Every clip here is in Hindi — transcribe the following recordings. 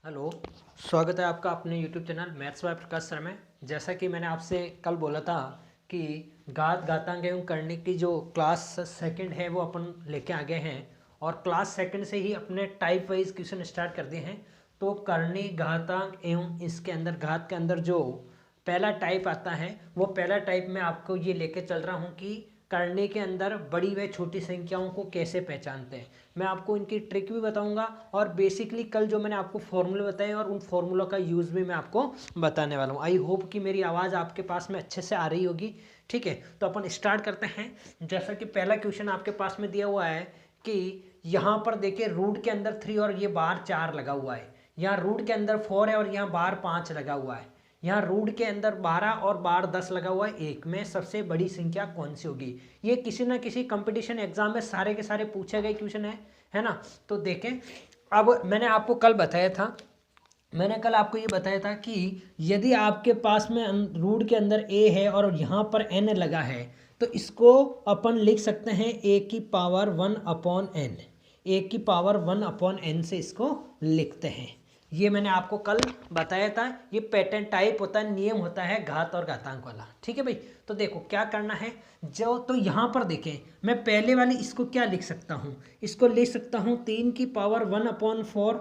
हेलो। स्वागत है आपका अपने YouTube channel maths by Prakash sir में। जैसा कि मैंने आपसे कल बोला था कि घात घातांक एवं करने की जो क्लास सेकंड है वो अपन लेके आ गए हैं और क्लास सेकंड से ही अपने टाइप वाइज क्वेश्चन स्टार्ट कर दिए हैं। तो करनी घातांक एवं इसके अंदर घात के अंदर जो पहला टाइप आता है वो पहला टाइप मैं आपको ये लेके चल रहा हूँ कि करने के अंदर बड़ी व छोटी संख्याओं को कैसे पहचानते हैं। मैं आपको इनकी ट्रिक भी बताऊंगा और बेसिकली कल जो मैंने आपको फॉर्मूले बताए और उन फॉर्मूलों का यूज़ भी मैं आपको बताने वाला हूँ। आई होप कि मेरी आवाज़ आपके पास में अच्छे से आ रही होगी। ठीक है, तो अपन स्टार्ट करते हैं। जैसा कि पहला क्वेश्चन आपके पास में दिया हुआ है कि यहाँ पर देखिए रूट के अंदर 3 और ये बाहर 4 लगा हुआ है, यहाँ रूट के अंदर 4 है और यहाँ बाहर 5 लगा हुआ है, यहाँ रूट के अंदर 12 और बाहर 10 लगा हुआ है। एक में सबसे बड़ी संख्या कौन सी होगी? ये किसी ना किसी कंपटीशन एग्जाम में सारे के सारे पूछे गए क्वेश्चन है ना। तो देखें, अब मैंने आपको कल बताया था, मैंने कल आपको ये बताया था कि यदि आपके पास में रूट के अंदर a है और यहाँ पर n लगा है तो इसको अपन लिख सकते हैं a की पावर 1/n। a की पावर 1/n से इसको लिखते हैं। ये मैंने आपको कल बताया था। ये पैटर्न टाइप होता है, नियम होता है घात और घातांक वाला। ठीक है भाई, तो देखो क्या करना है। जो तो यहाँ पर देखें, मैं पहले वाली इसको क्या लिख सकता हूँ, इसको लिख सकता हूँ 3 की पावर 1/4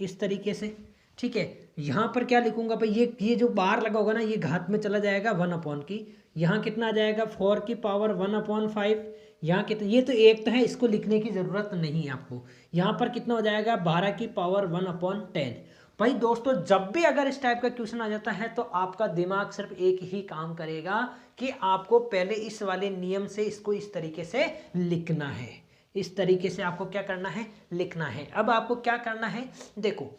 इस तरीके से। ठीक है, यहाँ पर क्या लिखूंगा भाई, ये जो बार लगा होगा ना ये घात में चला जाएगा 1 की। यहाँ कितना आ जाएगा 4 की पावर 1/5। यहाँ कितना, ये तो एक तो है, इसको लिखने की ज़रूरत नहीं है आपको। यहाँ पर कितना हो जाएगा 12 की पावर 1/10। भाई दोस्तों, जब भी अगर इस टाइप का क्वेश्चन आ जाता है तो आपका दिमाग सिर्फ एक ही काम करेगा कि आपको पहले इस वाले नियम से इसको इस तरीके से लिखना है। इस तरीके से आपको क्या करना है, लिखना है। अब आपको क्या करना है, देखो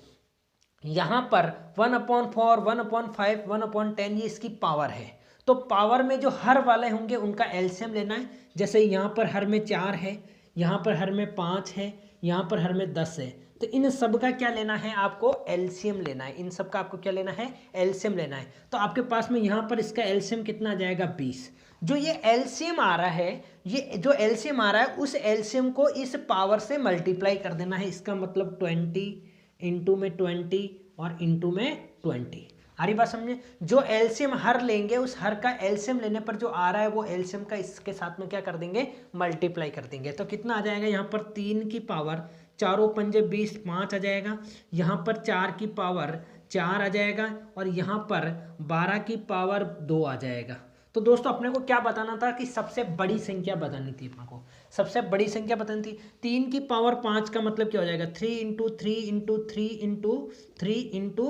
यहाँ पर 1/4 1/5 1/10 ये इसकी पावर है। तो पावर में जो हर वाले होंगे उनका एलसीएम लेना है। जैसे यहाँ पर हर में 4 है, यहाँ पर हर में 5 है, यहाँ पर हर में 10 है। तो इन सब का क्या लेना है, आपको एलसीएम लेना है। इन सब का आपको क्या लेना है, एलसीएम लेना है। तो आपके पास में यहाँ पर इसका एलसीएम कितना आ जाएगा 20। जो ये एलसीएम आ रहा है, ये जो एलसीएम आ रहा है उस एलसीएम को इस पावर से मल्टीप्लाई कर देना है। इसका मतलब 20 इंटू में 20 और इंटू में 20। आ रही बात समझे? जो एलसीएम हर लेंगे उस हर का एलसीएम लेने पर जो आ रहा है वो एलसीएम का इसके साथ में क्या कर देंगे, मल्टीप्लाई कर देंगे। तो कितना आ जाएगा, यहाँ पर 3 की पावर 4 पंजे 20 5 आ जाएगा, यहाँ पर 4 की पावर 4 आ जाएगा और यहाँ पर 12 की पावर 2 आ जाएगा। तो दोस्तों अपने को क्या बताना था कि सबसे बड़ी संख्या बतानी थी। अपने को सबसे बड़ी संख्या बतानी थी। 3 की पावर 5 का मतलब क्या हो जाएगा, 3 इंटू 3 इंटू 3 इंटू 3 इंटू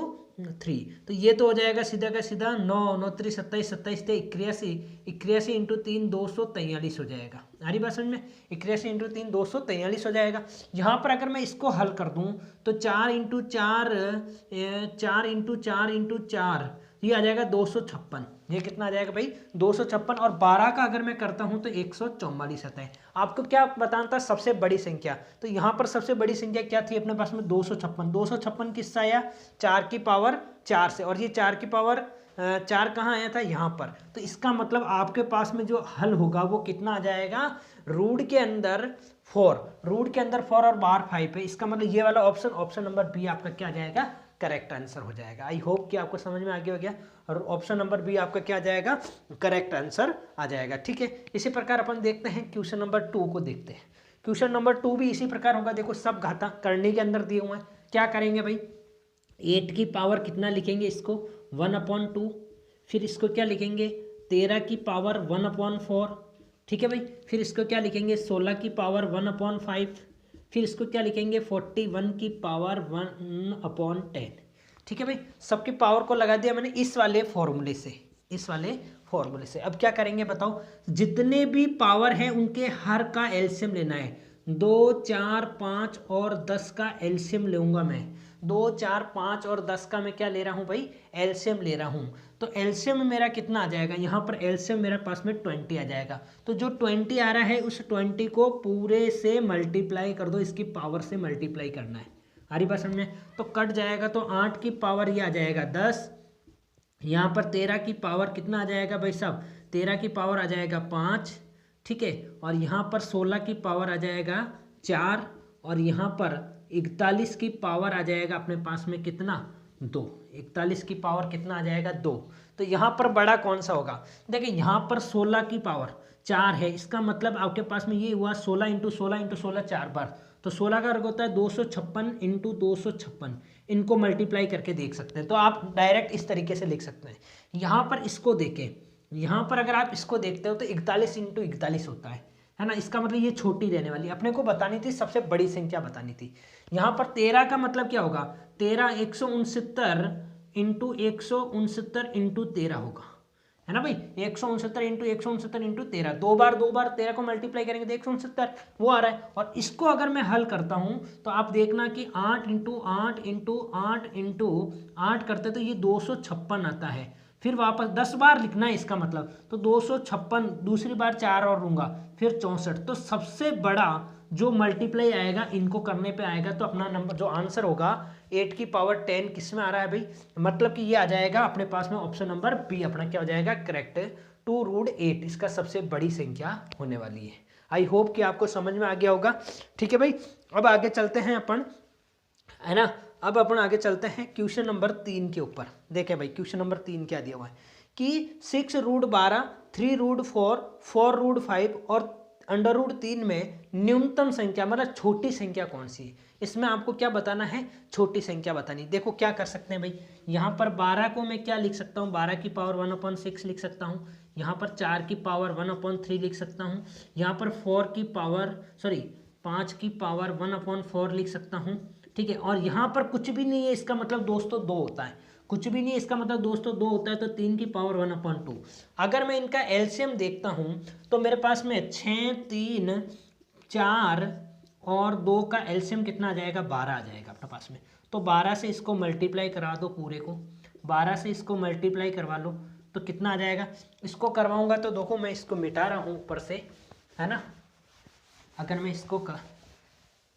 3। तो ये तो हो जाएगा सीधा का सीधा 9 9 3 27 27 81 81 इंटू 3 243 हो जाएगा। आ रही बात समझ में? 81 इंटू 3 243 हो जाएगा। यहाँ पर अगर मैं इसको हल कर दूँ तो 4 इंटू 4 4 इंटू 4 इंटू 4 ये आ जाएगा 256। ये कितना आ जाएगा भाई 256। और 12 का अगर मैं करता हूं तो 144 आता है। आपको क्या बताना था, सबसे बड़ी संख्या। तो यहाँ पर सबसे बड़ी संख्या क्या थी अपने पास में, 256। 256 किससे आया, 4 की पावर 4 से। और ये 4 की पावर 4 कहाँ आया था, यहाँ पर। तो इसका मतलब आपके पास में जो हल होगा वो कितना आ जाएगा, रूट के अंदर 4, रूट के अंदर 4 और बाहर 5 है। इसका मतलब ये वाला ऑप्शन, ऑप्शन नंबर बी आपका क्या आ जाएगा, करेक्ट आंसर हो जाएगा। आई होप कि आपको समझ में आ गया हो गया। और ऑप्शन नंबर बी आपका क्या आ जाएगा, करेक्ट आंसर आ जाएगा। ठीक है, इसी प्रकार अपन देखते हैं क्वेश्चन नंबर 2 को देखते हैं। क्वेश्चन नंबर 2 भी इसी प्रकार होगा। देखो सब घाता करने के अंदर दिए हुए हैं। क्या करेंगे भाई, 8 की पावर कितना लिखेंगे, इसको 1/2। फिर इसको क्या लिखेंगे, 13 की पावर 1/4। ठीक है भाई, फिर इसको क्या लिखेंगे, 16 की पावर 1/5। फिर इसको क्या लिखेंगे, 41 की पावर 1/10। ठीक है भाई, सबकी पावर को लगा दिया मैंने इस वाले फॉर्मूले से, इस वाले फॉर्मूले से। अब क्या करेंगे बताओ, जितने भी पावर है उनके हर का एलसीएम लेना है। 2 4 5 और 10 का एलसीएम लूंगा मैं। 2 4 5 और 10 का मैं क्या ले रहा हूँ भाई, एलसीएम ले रहा हूँ। तो एलसीएम मेरा कितना आ जाएगा, यहाँ पर एलसीएम मेरे पास में 20 आ जाएगा। तो जो 20 आ रहा है उस 20 को पूरे से मल्टीप्लाई कर दो, इसकी पावर से मल्टीप्लाई करना है। आ रही बात समझ में? तो कट जाएगा, तो 8 की पावर ये आ जाएगा 10। यहाँ पर 13 की पावर कितना आ जाएगा भाई साहब, 13 की पावर आ जाएगा 5। ठीक है, और यहाँ पर 16 की पावर आ जाएगा 4 और यहाँ पर 41 की पावर आ जाएगा अपने पास में कितना, 2। 41 की पावर कितना आ जाएगा, 2। तो यहाँ पर बड़ा कौन सा होगा, देखिए यहाँ पर 16 की पावर 4 है, इसका मतलब आपके पास में ये हुआ 16 इंटू 16 इंटू 16 4 बार, तो 16 का वर्ग होता है 256 इंटू 256। इनको मल्टीप्लाई करके देख सकते हैं, तो आप डायरेक्ट इस तरीके से लिख सकते हैं। यहाँ पर इसको देखें, यहाँ पर अगर आप इसको देखते हो तो 41 इंटू 41 होता है ना, इसका मतलब ये छोटी रहने वाली, अपने को बतानी थी सबसे बड़ी संख्या बतानी थी। यहाँ पर 13 का मतलब क्या होगा, 13 169 इंटू 169 इंटू 13 होगा, है ना भाई, 169 इंटू 169 इंटू 13, दो बार 13 को मल्टीप्लाई करेंगे तो 169 वो आ रहा है। और इसको अगर मैं हल करता हूँ तो आप देखना कि 8 इंटू 8 इंटू 8 इंटू 8 करते तो ये 256 आता है, फिर वापस 10 बार लिखना है इसका मतलब, तो 256, दूसरी बार 4 और लूंगा, फिर 64। तो सबसे बड़ा जो मल्टीप्लाई आएगा इनको करने पे आएगा, तो अपना नंबर जो आंसर होगा 8 की पावर 10 किस में आ रहा है भाई, मतलब कि ये आ जाएगा अपने पास में ऑप्शन नंबर बी, अपना क्या हो जाएगा करेक्ट, 2√8 इसका सबसे बड़ी संख्या होने वाली है। आई होप कि आपको समझ में आ गया होगा। ठीक है भाई, अब आगे चलते हैं अपन, है ना, अब अपन आगे चलते हैं क्वेश्चन नंबर 3 के ऊपर। देखें भाई क्वेश्चन नंबर 3 क्या दिया हुआ है कि 6√12, 3√4, 4√5 और √3 में न्यूनतम संख्या मतलब छोटी संख्या कौन सी है। इसमें आपको क्या बताना है, छोटी संख्या बतानी। देखो क्या कर सकते हैं भाई, यहाँ पर 12 को मैं क्या लिख सकता हूँ, 12 की पावर 1/6 लिख सकता हूँ, यहाँ पर 4 की पावर 1/3 लिख सकता हूँ, यहाँ पर 5 की पावर 1/4 लिख सकता हूँ। ठीक है, और यहाँ पर कुछ भी नहीं है, इसका मतलब दोस्तों 2 होता है, कुछ भी नहीं है इसका मतलब दोस्तों 2 होता है, तो 3 की पावर 1/2। अगर मैं इनका एलसीएम देखता हूँ तो मेरे पास में 6, 3, 4 और 2 का एलसीएम कितना आ जाएगा, 12 आ जाएगा अपने पास में। तो 12 से इसको मल्टीप्लाई करा दो, पूरे को 12 से इसको मल्टीप्लाई करवा लो तो कितना आ जाएगा। इसको करवाऊंगा तो देखो मैं इसको मिटा रहा हूँ ऊपर से, है ना, अगर मैं इसको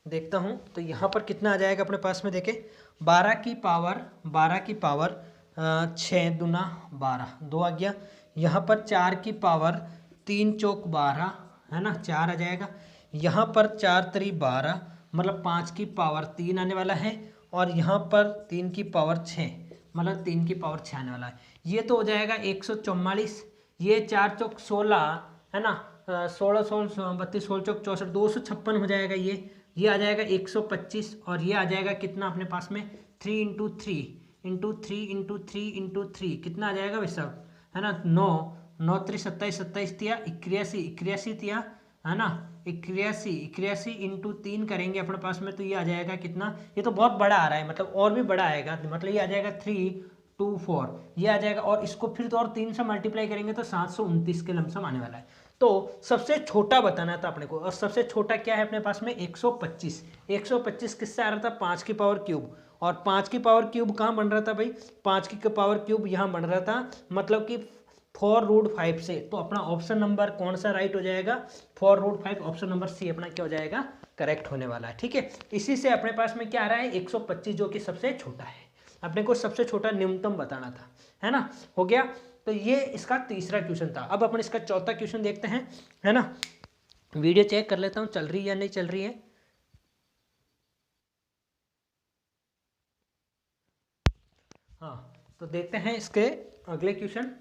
देखता हूँ तो यहाँ पर कितना आ जाएगा अपने पास में, देखें 12 की पावर 6 दूना 12, 2 आ गया। यहाँ पर 4 की पावर 3 चौक 12, है ना, 4 आ जाएगा। यहाँ पर 4 3 12 मतलब 5 की पावर 3 आने वाला है, और यहाँ पर 3 की पावर 6 मतलब 3 की पावर 6 आने वाला है। ये तो हो जाएगा 144, ये 4 चौक 16, है ना, 16 16 32 16 चौक 64, 256 हो जाएगा। ये आ जाएगा 125, और ये आ जाएगा कितना अपने पास में 3 इंटू 3 इंटू 3 इंटू 3 इंटू 3 कितना आ जाएगा भाई साहब, है ना, 9 9 3 27 27 तिया 81 81 तिया, है ना, 81 इंटू 3 करेंगे अपने पास में तो ये आ जाएगा कितना, ये तो बहुत बड़ा आ रहा है, मतलब और भी बड़ा आएगा, मतलब ये आ जाएगा 324, ये आ जाएगा, और इसको फिर तो और 3 से मल्टीप्लाई करेंगे तो 729 के लमसम आने वाला है। तो सबसे छोटा बताना था अपने को, और सबसे छोटा क्या है अपने पास में 125। 125 किससे आ रहा था, 5 की पावर क्यूब, और 5 की पावर क्यूब कहाँ बन रहा था भाई, 5 की पावर क्यूब यहाँ बन रहा था, मतलब कि 4√5 से। तो अपना ऑप्शन नंबर कौन सा राइट हो जाएगा, 4√5, ऑप्शन नंबर सी अपना क्या हो जाएगा करेक्ट होने वाला है। ठीक है, इसी से अपने पास में क्या आ रहा है 125, जो कि सबसे छोटा है, अपने को सबसे छोटा न्यूनतम बताना था, है ना, हो गया। तो ये इसका तीसरा क्वेश्चन था। अब अपन इसका चौथा क्वेश्चन देखते हैं, है ना, वीडियो चेक कर लेता हूँ चल रही है या नहीं चल रही है। हाँ, तो देखते हैं इसके अगले क्वेश्चन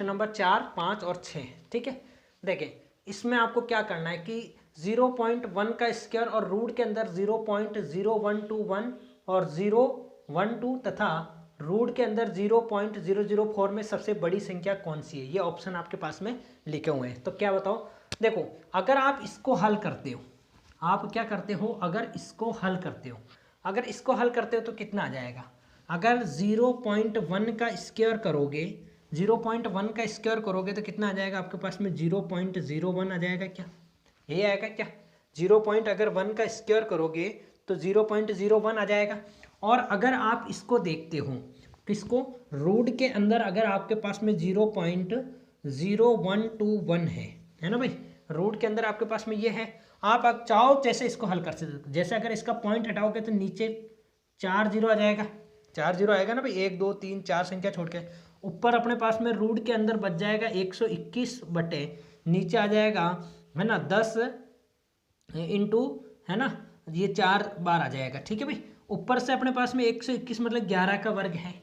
नंबर 4, 5 और 6। ठीक है, देखें इसमें आपको क्या करना है कि 0.1 का स्क्वायर और रूट के अंदर 0.0121 और 012 तथा रूट के अंदर 0.004 में सबसे बड़ी संख्या कौन सी है, ये ऑप्शन आपके पास में लिखे हुए हैं। तो क्या बताओ, देखो अगर आप इसको हल करते हो, आप क्या करते हो, अगर इसको हल करते हो तो कितना आ जाएगा, अगर 0.1 का स्क्वायर करोगे, 0.1 का स्क्वायर करोगे तो कितना आ जाएगा आपके पास में 0.01 आ जाएगा, क्या ये आएगा क्या, 0.1 का स्क्वायर करोगे तो 0.01 आ जाएगा। और अगर आप इसको देखते हो, किसको, रूट के अंदर अगर आपके पास में 0.0121 है ना भाई, रूट के अंदर आपके पास में ये है, आप चाहो जैसे इसको हल कर सकते, जैसे अगर इसका पॉइंट हटाओगे तो नीचे 4 0 आ जाएगा, 4 0 आएगा ना भाई, 1 2 3 4 संख्या छोड़ के, ऊपर अपने पास में रूट के अंदर बच जाएगा 121 बटे नीचे आ जाएगा, है ना, 10 इंटू, है ना, ये 4 बार आ जाएगा, ठीक है भाई। ऊपर से अपने पास में 121 मतलब 11 का वर्ग है,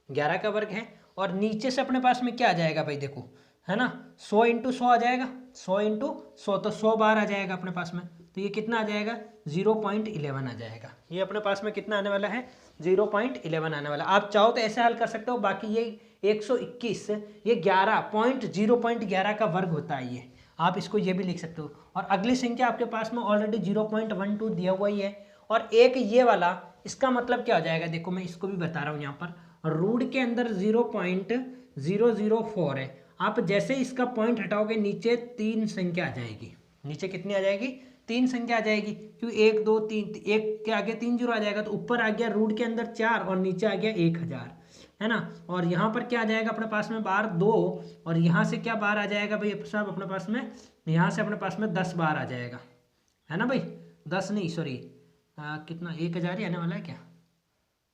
11 का वर्ग है। और नीचे से अपने पास में क्या आ जाएगा भाई देखो, है ना, 100 इंटू 100 आ जाएगा, 100 इंटू 100 तो 100 बार आ जाएगा अपने पास में। तो ये कितना आ जाएगा, 0.11 आ जाएगा। ये अपने पास में कितना आने वाला है, 0.11 आने वाला। आप चाहो तो ऐसे हल कर सकते हो, बाकी ये 121 ये 11 का वर्ग होता है, ये आप इसको ये भी लिख सकते हो। और अगली संख्या आपके पास में ऑलरेडी 0.12 दिया हुआ ही है। और एक ये वाला, इसका मतलब क्या हो जाएगा, देखो मैं इसको भी बता रहा हूँ यहाँ पर। रूट के अंदर 0.004 है। आप जैसे इसका पॉइंट हटाओगे नीचे 3 संख्या आ जाएगी। नीचे कितनी आ जाएगी, 3 संख्या आ जाएगी, क्यों 1 2 3, 1 के आगे 3 जीरो आ जाएगा, तो ऊपर आ गया रूट के अंदर 4 और नीचे आ गया 1000, है ना। और यहाँ पर क्या आ जाएगा अपने पास में बार 2, और यहाँ से क्या बार आ जाएगा भाई साहब अपने पास में, यहाँ से अपने पास में 10 बार आ जाएगा, है ना भाई। 10 नहीं सॉरी, कितना 1000 ही आने वाला है क्या,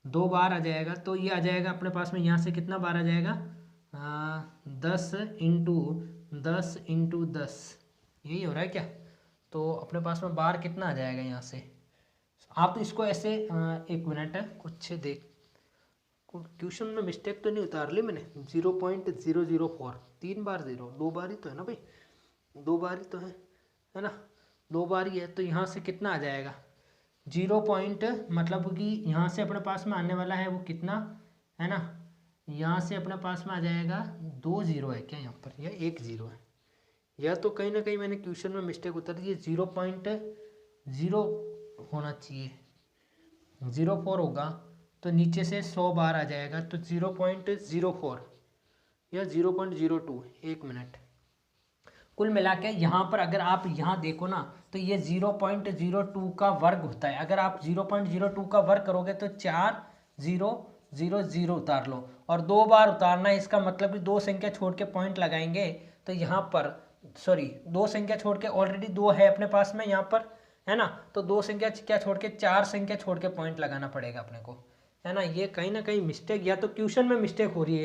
2 बार आ जाएगा। तो ये आ जाएगा अपने पास में यहाँ से कितना बार आ जाएगा, 10 इंटू 10, यही हो रहा है क्या। तो अपने पास में बार कितना आ जाएगा यहाँ से। आप तो इसको ऐसे एक मिनट है कुछ देख, क्वेश्चन में मिस्टेक तो नहीं उतार ली मैंने। 0.004, 3 बार 0, 2 बार ही तो है ना भाई, 2 बार ही तो है ना, 2 बार ही है। तो यहाँ से कितना आ जाएगा 0 पॉइंट, मतलब कि यहाँ से अपने पास में आने वाला है वो कितना, है ना, यहाँ से अपने पास में आ जाएगा 2 0 है क्या यहाँ पर, या 1 0 है, या तो कहीं ना कहीं मैंने क्वेश्चन में मिस्टेक उतार दी। 0.0 होना चाहिए, 04 होगा तो नीचे से 100 बार आ जाएगा, तो 0.04 या 0.02, 1 मिनट। कुल मिला के यहाँ पर अगर आप यहाँ देखो ना, तो ये 0.02 का वर्ग होता है। अगर आप 0.02 का वर्ग करोगे तो 4 0 0 0 उतार लो, और 2 बार उतारना है, इसका मतलब कि 2 संख्या छोड़ के पॉइंट लगाएंगे। तो यहाँ पर सॉरी 2 संख्या छोड़ के, ऑलरेडी 2 है अपने पास में यहाँ पर, है ना, तो 2 संख्या क्या छोड़ के, 4 संख्या छोड़ के पॉइंट लगाना पड़ेगा अपने को, है ना। ये कहीं ना कहीं मिस्टेक, या तो क्वेश्चन में मिस्टेक हो रही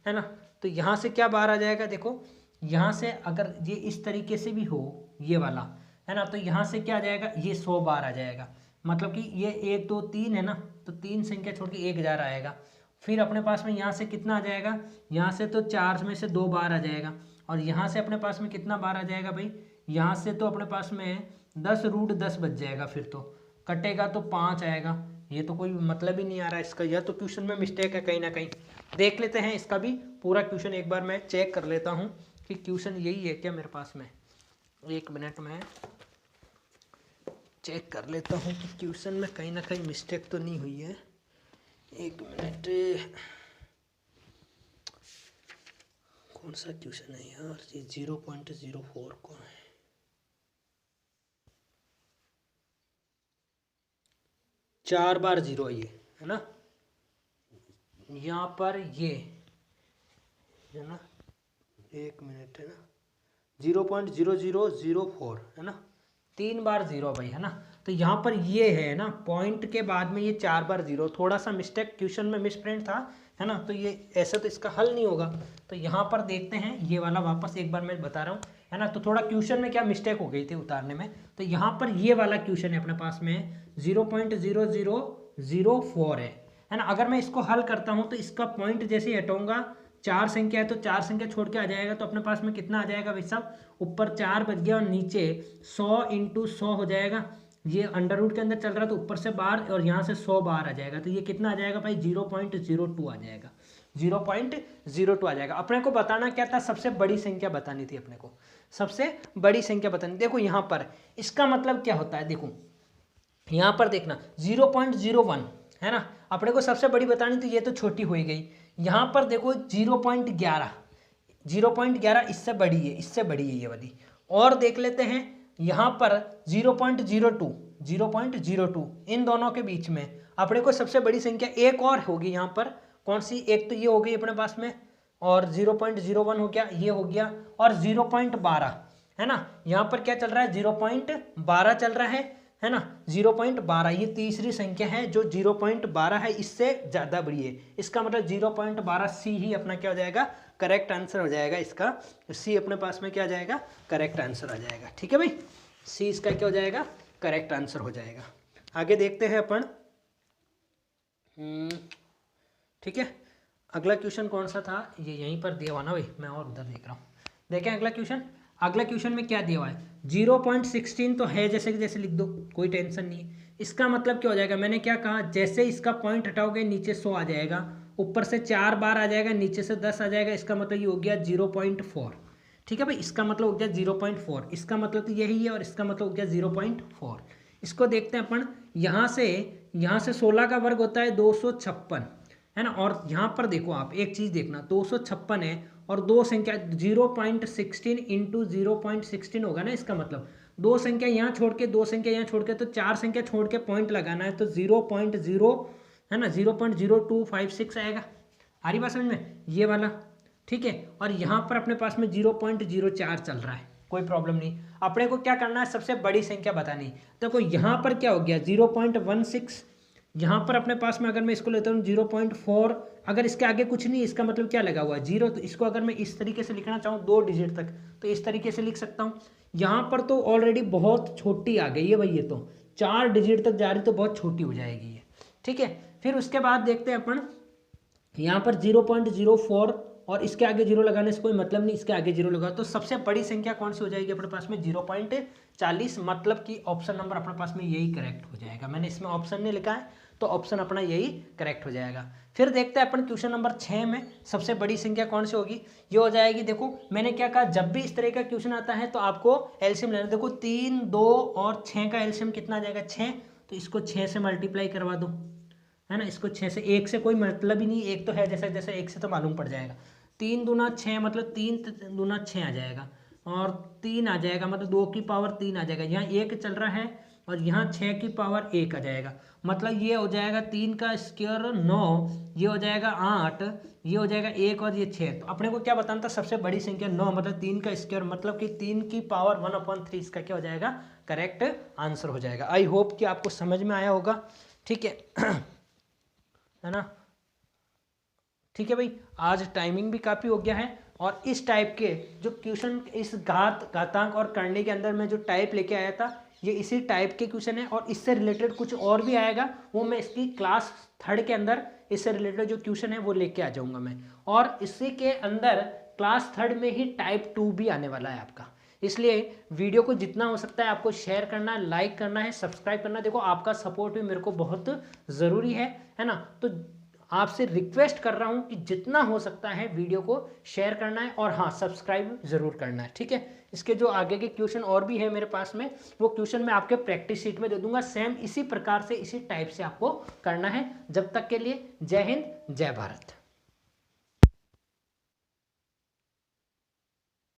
है ना। तो यहाँ से क्या बार आ जाएगा देखो, यहाँ से अगर ये इस तरीके से भी हो ये वाला, है ना, तो यहाँ से क्या आ जाएगा, ये 100 बार आ जाएगा। मतलब कि ये 1 2 3 है ना, तो 3 संख्या छोड़ के 1000 आएगा। फिर अपने पास में यहाँ से कितना आ जाएगा, यहाँ से तो 4 में से 2 बार आ जाएगा। और यहाँ से अपने पास में कितना बार आ जाएगा भाई, यहाँ से तो अपने पास में 10√10 बच जाएगा, फिर तो कटेगा तो 5 आएगा। ये तो कोई मतलब ही नहीं आ रहा है इसका, या तो क्वेश्चन में मिस्टेक है कहीं ना कहीं। देख लेते हैं इसका भी पूरा क्वेश्चन, एक बार मैं चेक कर लेता हूँ कि क्वेश्चन यही है क्या मेरे पास में। 1 मिनट में चेक कर लेता हूँ कि क्वेश्चन में कहीं ना कहीं मिस्टेक तो नहीं हुई है। 1 मिनट, कौन सा क्वेश्चन है यार, ये 0.04 को है। चार बार 0 ये है ना, यहाँ पर ये है ना, 1 मिनट है ना, 0.0004 है ना, 3 बार 0 भाई, है ना। तो यहाँ पर ये है ना, पॉइंट के बाद में ये 4 बार 0, थोड़ा सा मिस्टेक क्वेश्चन में मिसप्रिंट था, है ना। तो ये ऐसा तो इसका हल नहीं होगा। तो यहाँ पर देखते हैं ये वाला, वापस एक बार मैं बता रहा हूँ, है ना। तो थोड़ा क्वेश्चन में क्या मिस्टेक हो गई थी उतारने में। तो यहाँ पर ये वाला क्वेश्चन है अपने पास में 0.0004 है ना। अगर मैं इसको हल करता हूँ तो इसका पॉइंट जैसे ही हटाऊंगा, 4 संख्या है तो 4 संख्या छोड़ के आ जाएगा, तो अपने पास में कितना आ जाएगा भाई साहब, ऊपर 4 बच गया और नीचे 100 इंटू 100 हो जाएगा। ये अंडर रूट के अंदर चल रहा है तो ऊपर से बार और यहाँ से 100 बार आ जाएगा। तो ये कितना आ जाएगा भाई, 0.02 आ जाएगा, 0.02 आ जाएगा। अपने को बताना क्या था, सबसे बड़ी संख्या बतानी थी अपने को, सबसे बड़ी संख्या बतानी। देखो यहाँ पर इसका मतलब क्या होता है, देखो यहाँ पर देखना 0.01 है ना, अपने को सबसे बड़ी बतानी थी, ये तो छोटी हो ही गई। यहाँ पर देखो 0.11 इससे बड़ी है, इससे बड़ी है ये वाली। और देख लेते हैं यहाँ पर 0.02 इन दोनों के बीच में अपने को सबसे बड़ी संख्या एक और होगी यहाँ पर, कौन सी, एक तो ये हो गई अपने पास में, और 0.01 हो गया, ये हो गया, और 0.12 है ना। यहाँ पर क्या चल रहा है, 0.12 चल रहा है ना, 0.12 ये तीसरी संख्या है जो 0.12 है, इससे ज़्यादा बड़ी है। इसका मतलब 0.12 सी ही अपना क्या हो जाएगा, करेक्ट आंसर हो जाएगा इसका। सी अपने पास में क्या आ जाएगा, करेक्ट आंसर आ जाएगा। ठीक है भाई, सी इसका क्या हो जाएगा, करेक्ट आंसर हो जाएगा। आगे देखते हैं अपन। ठीक है, अगला क्वेश्चन कौन सा था, ये यहीं पर दिया हुआ ना भाई, मैं और उधर देख रहा हूँ। देखें अगला क्वेश्चन। अगला क्वेश्चन में क्या दिया हुआ है, 0.16 तो है, जैसे कि जैसे लिख दो, कोई टेंशन नहीं है। इसका मतलब क्या हो जाएगा, मैंने क्या कहा, जैसे इसका पॉइंट हटाओगे नीचे 100 आ जाएगा, ऊपर से 4 बार आ जाएगा, नीचे से 10 आ जाएगा, इसका मतलब ये हो गया 0.4। ठीक है भाई, इसका मतलब हो गया 0.4, इसका मतलब तो यही है, और इसका मतलब हो गया 0.4। इसको देखते हैं अपन, यहाँ से 16 का वर्ग होता है 256, है ना। और यहाँ पर देखो आप एक चीज़ देखना, 256 है और दो संख्या 0.16 इंटू 0.16 होगा ना, इसका मतलब दो संख्या यहाँ छोड़ के, दो संख्या यहाँ छोड़ के, तो 4 संख्या छोड़ के पॉइंट लगाना है, तो 0.0 है ना, 0.0256 आएगा। आ रही बात समझ में, ये वाला। ठीक है, और यहाँ पर अपने पास में 0.04 चल रहा है, कोई प्रॉब्लम नहीं। अपने को क्या करना है, सबसे बड़ी संख्या बतानी। देखो यहाँ पर क्या हो गया 0.16, यहाँ पर अपने पास में अगर मैं इसको लेता हूँ 0.4, अगर इसके आगे कुछ नहीं, इसका मतलब क्या लगा हुआ है 0, तो इसको अगर मैं इस तरीके से लिखना चाहूँ 2 डिजिट तक, तो इस तरीके से लिख सकता हूँ। यहाँ पर तो ऑलरेडी बहुत छोटी आ गई है भाई, ये तो 4 डिजिट तक जा रही, तो बहुत छोटी हो जाएगी ये। ठीक है, फिर उसके बाद देखते हैं अपन, यहाँ पर 0.04 और इसके आगे 0 लगाने से कोई मतलब नहीं, इसके आगे 0 लगा, तो सबसे बड़ी संख्या कौन सी हो जाएगी अपने पास में 0.40, मतलब कि ऑप्शन नंबर अपने पास में यही करेक्ट हो जाएगा। मैंने इसमें ऑप्शन नहीं लिखा है, तो ऑप्शन अपना यही करेक्ट हो जाएगा। फिर देखते हैं अपन क्वेश्चन नंबर 6 में सबसे बड़ी संख्या कौन सी होगी, ये हो जाएगी। देखो मैंने क्या कहा, जब भी इस तरह का क्वेश्चन आता है तो आपको एलसीएम लेना। देखो 3, 2 और 6 का एलसीएम कितना आ जाएगा 6, तो इसको 6 से मल्टीप्लाई करवा दो, है ना। इसको 6 से, 1 से कोई मतलब ही नहीं, एक तो है जैसे जैसे 1 से तो मालूम पड़ जाएगा। 3 दूना 6 मतलब 3 दूना 6 आ जाएगा, और 3 आ जाएगा मतलब 2 की पावर 3 आ जाएगा। यहाँ 1 चल रहा है और यहाँ 6 की पावर 1 आ जाएगा, मतलब ये हो जाएगा 3 का स्क्वायर 9, ये हो जाएगा 8, ये हो जाएगा 1 और ये 6। तो अपने को क्या बताना था, सबसे बड़ी संख्या 9 मतलब 3 का स्क्वायर, मतलब कि 3 की पावर 1/3, इसका क्या हो जाएगा करेक्ट आंसर हो जाएगा। आई होप कि आपको समझ में आया होगा। ठीक है ना। ठीक है भाई, आज टाइमिंग भी काफ़ी हो गया है, और इस टाइप के जो क्वेश्चन इस घातांक और करने के अंदर मैं जो टाइप लेके आया था, ये इसी टाइप के क्वेश्चन है, और इससे रिलेटेड कुछ और भी आएगा, वो मैं इसकी क्लास 3rd के अंदर इससे रिलेटेड जो क्वेश्चन है वो लेके आ जाऊंगा मैं। और इसी के अंदर क्लास 3rd में ही टाइप 2 भी आने वाला है आपका, इसलिए वीडियो को जितना हो सकता है आपको शेयर करना है, लाइक करना है, सब्सक्राइब करना है। देखो आपका सपोर्ट भी मेरे को बहुत ज़रूरी है ना। तो आपसे रिक्वेस्ट कर रहा हूं कि जितना हो सकता है वीडियो को शेयर करना है, और हाँ सब्सक्राइब ज़रूर करना है। ठीक है, इसके जो आगे के क्वेश्चन और भी है मेरे पास में, वो क्वेश्चन मैं आपके प्रैक्टिस शीट में दे दूंगा, सेम इसी प्रकार से इसी टाइप से आपको करना है। जब तक के लिए जय हिंद जय भारत।